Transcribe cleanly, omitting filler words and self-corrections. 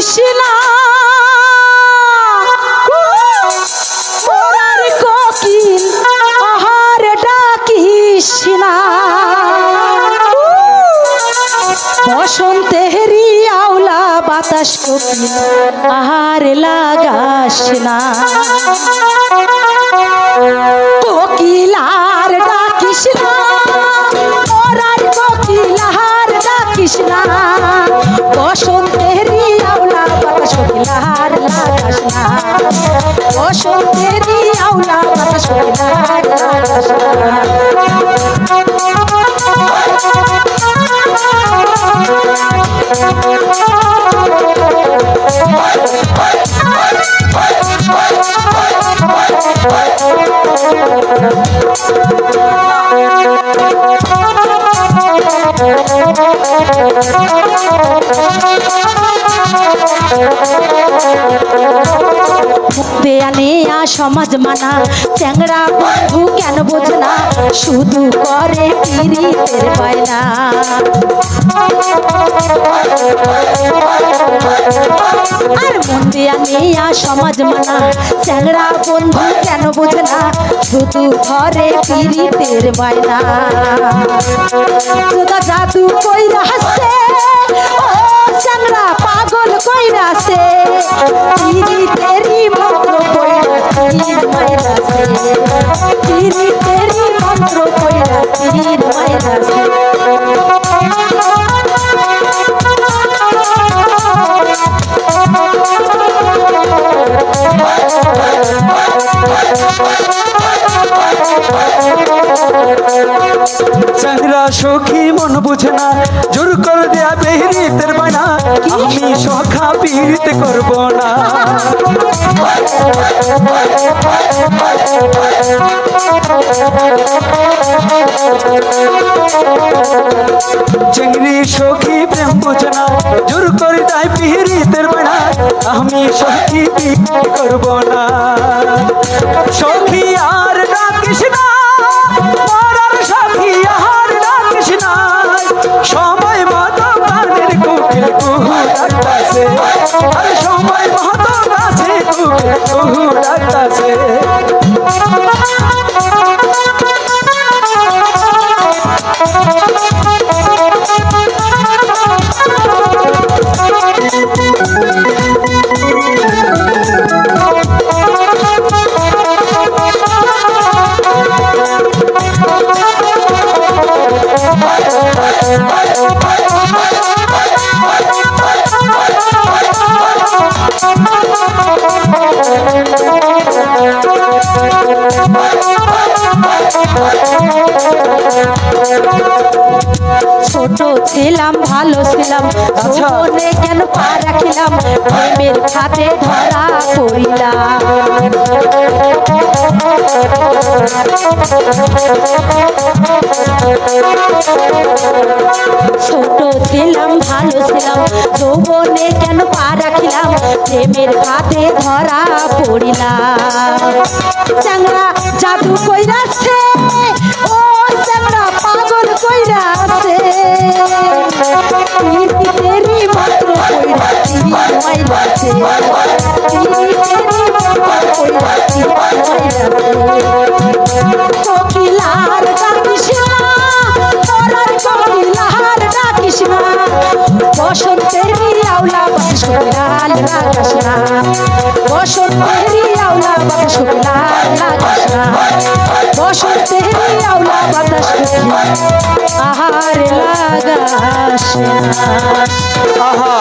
ডাকিস না মোরার কোকিল আহার ডাকিস না বসন্তেরি আওলা বাতাস কোকিল আহার লাগাস না কোকিল আর ডাকিস না মোরার কোকিল আহার ডাকিস না বসন্তেরি আওলা বাতাস কোকিল আহার লাগাস না বসন্তেরি আওলা বাতাস কোকিল আহার লাগাস না বেয়ানেয়া সমাজ মানা চ্যাংড়া বন্ধু কেন বোঝে না শুধু করে পিরিতের বায়না আর মন বেয়ানেয়া সমাজ মানা চ্যাংড়া বন্ধু কেন বোঝে না শুধু ঘরে পিরিতের বায়না তোদা জাদু কইরা হাসে ও চ্যাংড়া পাগল কইরা সে পিরিতেরি মন্ত্র কইরা তীর মাইরাছে পিরিতেরি মন্ত্র কইরা তীর মাইরাছে চ্যাংড়া সখী মন বুঝে না জোর করে দেয়া পিরিতের বায়না আমি সখা পিরিত করব না চিংড়ি সখী প্রেম বুঝে না জোর করে দেয় পিরিতের বায়না আমি সখী পিরিত করব না সখী আর ডাকিস না মরার সখী আর ডাকিস না সময় মতো গানের কোকিল কুহু ডাকতাছে আর সময় মতো গাছে কোকিল কুহু ডাকতাছে ছোট ছিলাম ভালো ছিলাম যৌবনে কেন পা রাখিলাম প্রেমের খাতে ধরা পড়িলাম ছোট ছিলাম ভালো ছিলাম যৌবনে কেন পা রাখিলাম প্রেমের খাতে ধরা পড়িলাম চ্যাংড়া জাদু কইরাছে ও চ্যাংড়া পাগল কইরাছে পিরিতেরি মন্ত্র কইরা তীর মাইরাছে পিরিতেরি মন্ত্র কইরা তীর মাইরাছে কোকিল আর ডাকিস না মোরার কোকিল আর ডাকিস না বসন্তেরি আওলা বাতাস কোকিল আর লাগাস না বসন্তেরি আওলা বাতাস কোকিল আর লাগাস না বসন্তেরি আওলা বাতাস কোকিল আহার লাগাস না আহা